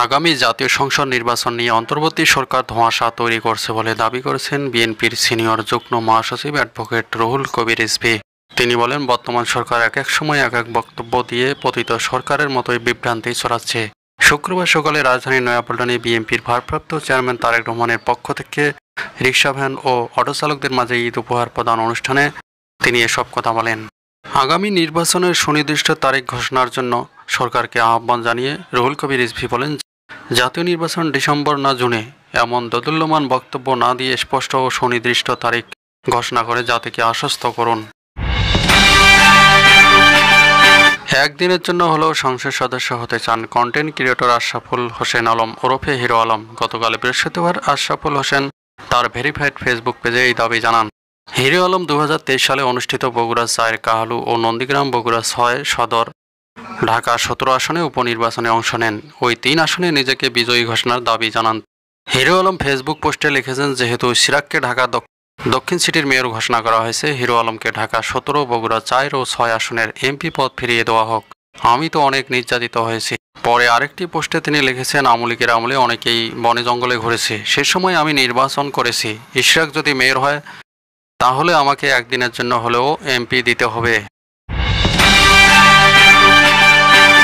আগামী জাতীয় সংসদ নির্বাচন নিয়ে অন্তর্বর্তী সরকার ধোঁয়াশা তৈরি করছে বলে দাবি করেছেন বিএনপির সিনিয়র যুগ্ম মহাসচিব অ্যাডভোকেট রুহুল কবির রিজভী। তিনি বলেন, বর্তমান সরকার এক এক সময় এক এক বক্তব্য দিয়ে পতিত সরকারের মতোই বিভ্রান্তি ছড়াচ্ছে। শুক্রবার সকালে রাজধানীর নয়াপল্টনে বিএনপির ভারপ্রাপ্ত চেয়ারম্যান তারেক রহমানের পক্ষ থেকে রিকশা ভ্যান ও অটো চালকদের মাঝে ঈদ উপহার প্রদান অনুষ্ঠানে তিনি এসব কথা বলেন। আগামী নির্বাচনের সুনির্দিষ্ট তারিখ ঘোষণার জন্য সরকারকে আহ্বান জানিয়ে রুহুল কবির রিজভী বলেন, জাতীয় নির্বাচন ডিসেম্বর না জুনে এমন দোদুল্যমান বক্তব্য না দিয়ে স্পষ্ট ও সুনির্দিষ্ট তারিখ ঘোষণা করে জাতিকে আশ্বস্ত করুন। একদিনের জন্য হলেও সংসদ সদস্য হতে চান কন্টেন্ট ক্রিয়েটর আশরাফুল হোসেন আলম ওরফে হিরো আলম। গতকাল বৃহস্পতিবার আশরাফুল হোসেন তার ভেরিফাইড ফেসবুক পেজে এই দাবি জানান। হিরো আলম 2023 সালে অনুষ্ঠিত বগুড়া 4 কাহালু ও নন্দীগ্রাম বগুড়া 6 সদর ঢাকা 17 আসনে উপনির্বাচনে অংশ নেন। ওই 3 আসনে নিজেকে বিজয়ী ঘোষণার দাবি জানান। হিরো আলম ফেসবুক পোস্টে লিখেছেন, যেহেতু সিরাককে ঢাকা দক্ষিণ সিটির মেয়র ঘোষণা করা হয়েছে, হিরো আলমকে ঢাকা 17, বগুড়া 4 ও 6 আসনের এমপি পদ ফিরিয়ে দেওয়া হোক। আমি তো অনেক নির্যাতিত হয়েছি। পরে আরেকটি পোস্টে তিনি লিখেছেন, আওয়ামী লীগের আমলে অনেকেই বনে জঙ্গলে ঘুরেছে, সে সময় আমি নির্বাচন করেছি। ইশরাক যদি মেয়র হয় তাহলে আমাকে একদিনের জন্য হলেও এমপি দিতে হবে।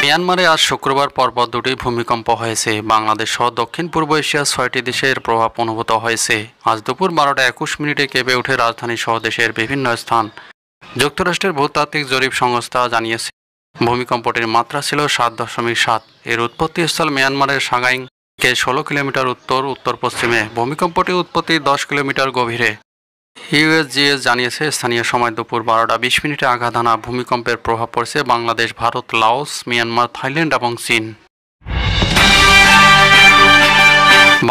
মিয়ানমারে আজ শুক্রবার পরপর 2টি ভূমিকম্প হয়েছে। বাংলাদেশ সহ দক্ষিণ পূর্ব এশিয়ার 6টি দেশের প্রভাব অনুভূত হয়েছে। আজ দুপুর 12:21 কেঁপে ওঠে রাজধানী সহ দেশের বিভিন্ন স্থান। যুক্তরাষ্ট্রের ভূতাত্ত্বিক জরিপ সংস্থা জানিয়েছে, ভূমিকম্পটির মাত্রা ছিল 7.7। এর উৎপত্তিস্থল মিয়ানমারের সাগাইংকে 16 কিলোমিটার উত্তর পশ্চিমে। ভূমিকম্পটির উৎপত্তি 10 কিলোমিটার গভীরে। ইউএসজিএস জানিয়েছে, স্থানীয় সময় দুপুর 12:20 আঘাত হানা ভূমিকম্পের প্রভাব পড়েছে Bangladesh, Bharat, Laos, Myanmar, Thailand এবং চীন।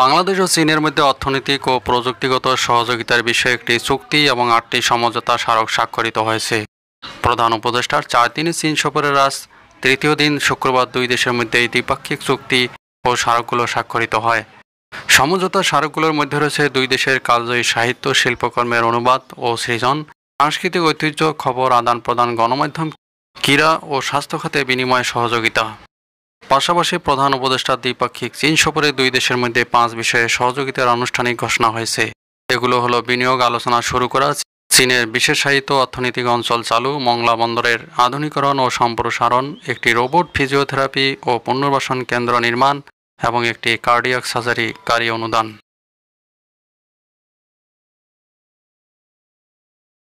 বাংলাদেশ ও চীনের মধ্যে অর্থনৈতিক ও প্রযুক্তিগত সহযোগিতার বিষয়ে একটি চুক্তি এবং 8টি সমঝোতা স্মারক স্বাক্ষরিত হয়েছে। প্রধান উপদেষ্টার 4 দিনের চীন সফরের আজ তৃতীয় দিন শুক্রবার 2 দেশের মধ্যে এই দ্বিপাক্ষিক চুক্তি ও স্মারকগুলো স্বাক্ষরিত হয়। সমঝোতা স্মারকগুলোর মধ্যে রয়েছে 2 দেশের কালজয়ী সাহিত্য শিল্পকর্মের অনুবাদ ও সৃজন, সাংস্কৃতিক ঐতিহ্য, খবর আদান প্রদান, গণমাধ্যম, ক্রীড়া ও স্বাস্থ্য খাতে বিনিময় সহযোগিতা। পাশাপাশি প্রধান উপদেষ্টার দ্বিপাক্ষিক চীন সফরে 2 দেশের মধ্যে 5 বিষয়ে সহযোগিতার আনুষ্ঠানিক ঘোষণা হয়েছে। এগুলো হলো বিনিয়োগ আলোচনা শুরু করা, চীনের বিশেষায়িত অর্থনৈতিক অঞ্চল চালু, মংলা বন্দরের আধুনিকরণ ও সম্প্রসারণ, একটি রোবট ফিজিওথেরাপি ও পুনর্বাসন কেন্দ্র নির্মাণ এবং একটি কার্ডিয়াক সার্জারি কারি অনুদান।